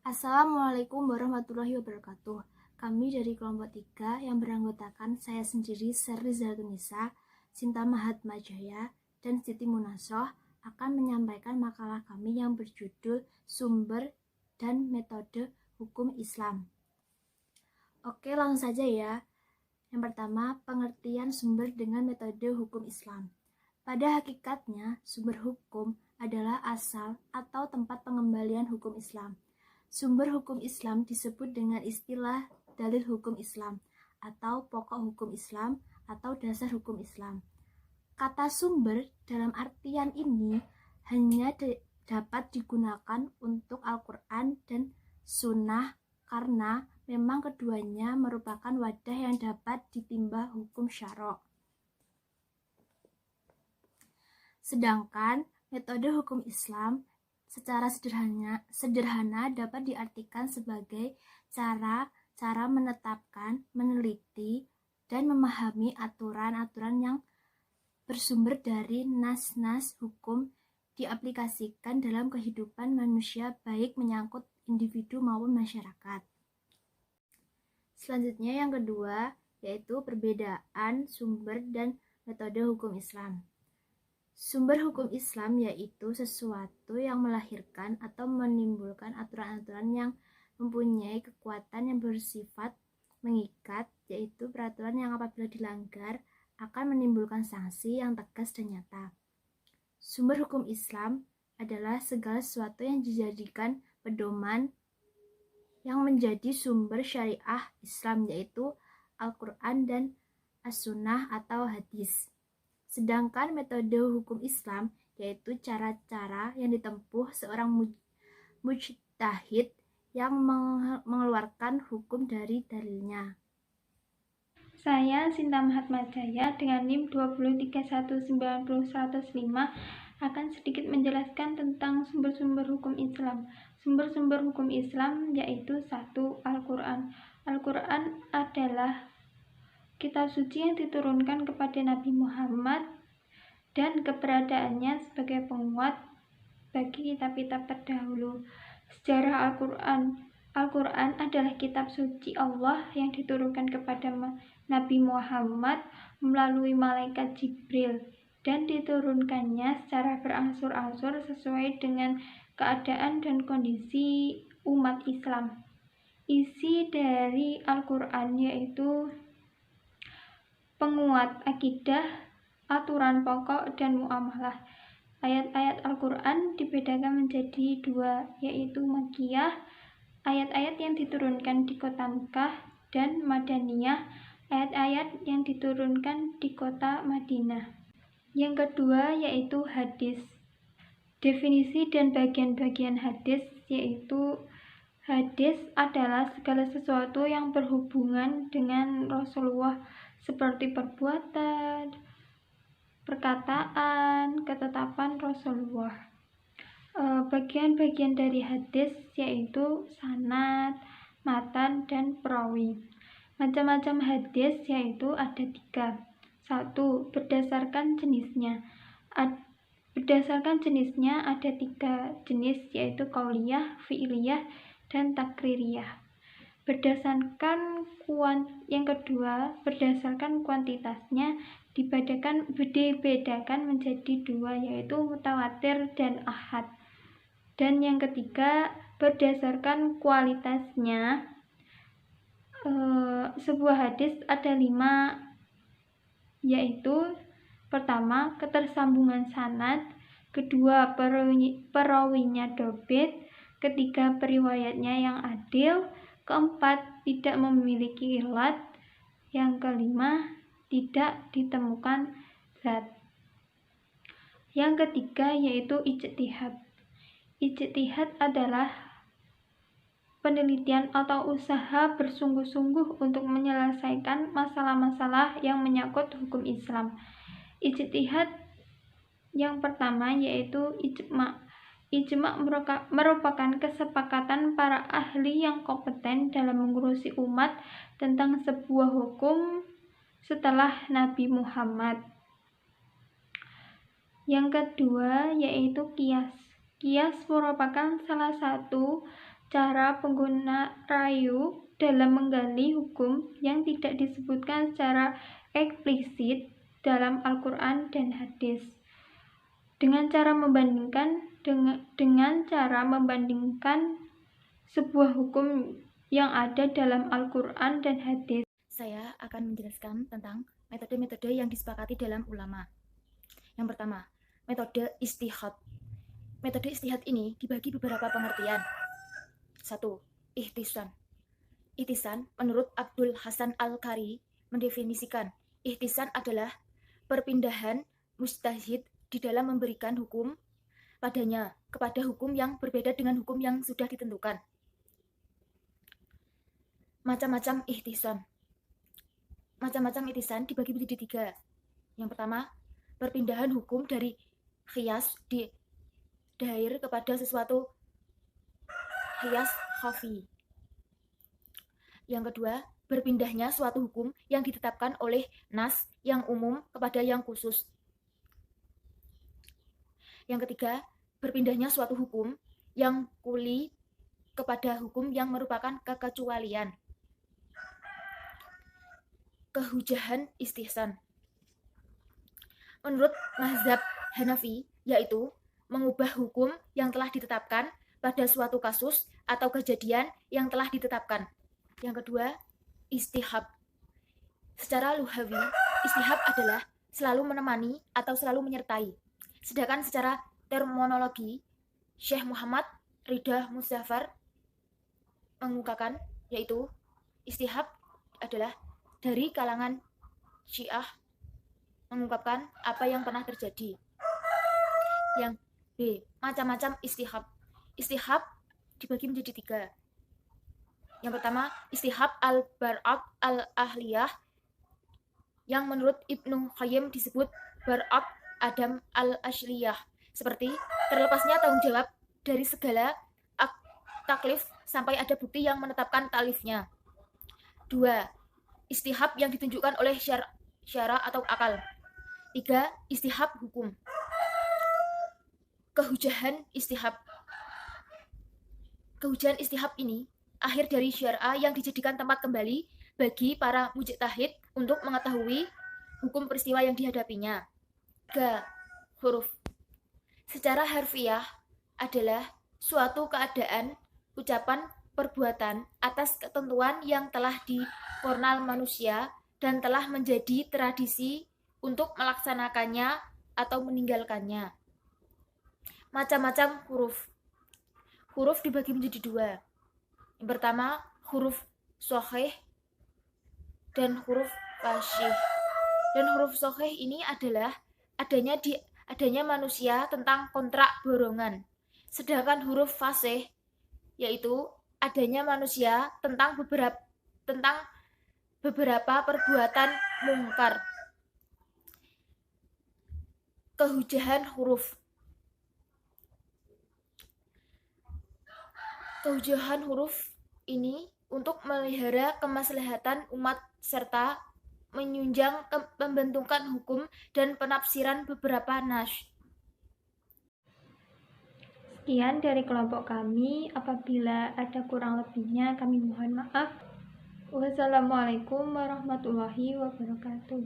Assalamualaikum warahmatullahi wabarakatuh. Kami dari kelompok 3 yang beranggotakan saya sendiri, Serli Zatunisa, Sinta Mahatmajaya, dan Siti Munasoh akan menyampaikan makalah kami yang berjudul Sumber dan Metode Hukum Islam. Oke, langsung saja ya. Yang pertama, pengertian sumber dengan metode hukum Islam. Pada hakikatnya, sumber hukum adalah asal atau tempat pengembalian hukum Islam. Sumber hukum Islam disebut dengan istilah dalil hukum Islam atau pokok hukum Islam atau dasar hukum Islam. Kata sumber dalam artian ini hanya dapat digunakan untuk Al-Quran dan Sunnah karena memang keduanya merupakan wadah yang dapat ditimba hukum syara'. Sedangkan metode hukum Islam secara sederhana dapat diartikan sebagai cara menetapkan, meneliti, dan memahami aturan-aturan yang bersumber dari nas-nas hukum diaplikasikan dalam kehidupan manusia baik menyangkut individu maupun masyarakat. Selanjutnya yang kedua yaitu perbedaan sumber dan metode hukum Islam. Sumber hukum Islam yaitu sesuatu yang melahirkan atau menimbulkan aturan-aturan yang mempunyai kekuatan yang bersifat mengikat, yaitu peraturan yang apabila dilanggar akan menimbulkan sanksi yang tegas dan nyata. Sumber hukum Islam adalah segala sesuatu yang dijadikan pedoman yang menjadi sumber syariah Islam, yaitu Al-Quran dan As-Sunnah atau hadis. Sedangkan metode hukum Islam yaitu cara-cara yang ditempuh seorang mujtahid yang mengeluarkan hukum dari dalilnya. Saya Sinta Mahatmajaya dengan NIM 2319105 akan sedikit menjelaskan tentang sumber-sumber hukum Islam. Sumber-sumber hukum Islam yaitu 1. Al-Quran. Al-Quran adalah kitab suci yang diturunkan kepada Nabi Muhammad dan keberadaannya sebagai penguat bagi kitab-kitab terdahulu. Sejarah Al-Quran. Al-Quran adalah kitab suci Allah yang diturunkan kepada Nabi Muhammad melalui malaikat Jibril dan diturunkannya secara berangsur-angsur sesuai dengan keadaan dan kondisi umat Islam. Isi dari Al-Quran yaitu penguat akidah, aturan pokok, dan muamalah. Ayat-ayat Al-Quran dibedakan menjadi 2, yaitu Makkiyah, ayat-ayat yang diturunkan di kota Mekah, dan Madaniyah, ayat-ayat yang diturunkan di kota Madinah. Yang kedua yaitu hadis. Definisi dan bagian-bagian hadis yaitu hadis adalah segala sesuatu yang berhubungan dengan Rasulullah seperti perbuatan, perkataan, ketetapan Rasulullah. Bagian-bagian dari hadis yaitu sanad, matan, dan perawi. Macam-macam hadis yaitu ada 3. 1. Berdasarkan jenisnya. Berdasarkan jenisnya ada 3 jenis yaitu qauliyah, fi'liyah, dan takririyah. Yang kedua, berdasarkan kuantitasnya dibedakan menjadi 2 yaitu mutawatir dan ahad. Dan yang ketiga, berdasarkan kualitasnya, sebuah hadis ada 5 yaitu pertama, ketersambungan sanad, kedua, perawinya dobit, ketiga, periwayatnya yang adil, keempat, tidak memiliki ilat, yang kelima, tidak ditemukan zat. Yang ketiga yaitu ijtihad. Ijtihad adalah penelitian atau usaha bersungguh-sungguh untuk menyelesaikan masalah-masalah yang menyangkut hukum Islam. Ijtihad Yang pertama yaitu ijma'. Ijma' merupakan kesepakatan para ahli yang kompeten dalam mengurusi umat tentang sebuah hukum setelah Nabi Muhammad. Yang kedua yaitu qiyas. Qiyas merupakan salah satu cara pengguna rayu dalam menggali hukum yang tidak disebutkan secara eksplisit dalam Al-Quran dan hadis. Dengan cara membandingkan sebuah hukum yang ada dalam Al-Quran dan hadis. Saya akan menjelaskan tentang metode-metode yang disepakati dalam ulama. Yang pertama, metode ijtihad. Metode ijtihad ini dibagi beberapa pengertian. 1. Ihtisan. Ihtisan menurut Abdul Hasan Al-Qari mendefinisikan ihtisan adalah perpindahan mujtahid di dalam memberikan hukum padanya kepada hukum yang berbeda dengan hukum yang sudah ditentukan. Macam-macam ihtisan. Macam-macam ihtisan dibagi menjadi 3. Yang pertama, perpindahan hukum dari qiyas di dair kepada sesuatu qiyas khafi. Yang kedua, berpindahnya suatu hukum yang ditetapkan oleh nas yang umum kepada yang khusus. Yang ketiga, berpindahnya suatu hukum yang kuli kepada hukum yang merupakan kekecualian. Kehujahan istihsan. Menurut mazhab Hanafi, yaitu mengubah hukum yang telah ditetapkan pada suatu kasus atau kejadian yang telah ditetapkan. Yang kedua, istihab. Secara luhawi, istihab adalah selalu menemani atau selalu menyertai. Sedangkan secara terminologi, Syekh Muhammad Ridha Muzaffar mengungkapkan, yaitu istihab adalah dari kalangan Syiah mengungkapkan apa yang pernah terjadi. Yang B, macam-macam istihab. Istihab dibagi menjadi 3. Yang pertama, istihab al-bar'at al-ahliyah yang menurut Ibnu Qayyim disebut bar'at adam al-ashliyah, seperti terlepasnya tanggung jawab dari segala taklif sampai ada bukti yang menetapkan taklifnya. 2. Istihab yang ditunjukkan oleh syara atau akal. 3. Istihab hukum. Kehujahan istihab. Kehujahan istihab ini akhir dari syara yang dijadikan tempat kembali bagi para mujtahid untuk mengetahui hukum peristiwa yang dihadapinya. 3. Huruf. Secara harfiah adalah suatu keadaan, ucapan, perbuatan atas ketentuan yang telah difornal manusia dan telah menjadi tradisi untuk melaksanakannya atau meninggalkannya. Macam-macam huruf. Huruf dibagi menjadi 2. Yang pertama, huruf shahih dan huruf fasyih. Dan huruf shahih ini adalah adanya manusia tentang kontrak borongan. Sedangkan huruf fasih yaitu adanya manusia tentang beberapa perbuatan mungkar. Kehujahan huruf. Kehujahan huruf ini untuk memelihara kemaslahatan umat serta menunjang pembentukan hukum dan penafsiran beberapa nas. Sekian dari kelompok kami. Apabila ada kurang lebihnya, kami mohon maaf. Wassalamualaikum warahmatullahi wabarakatuh.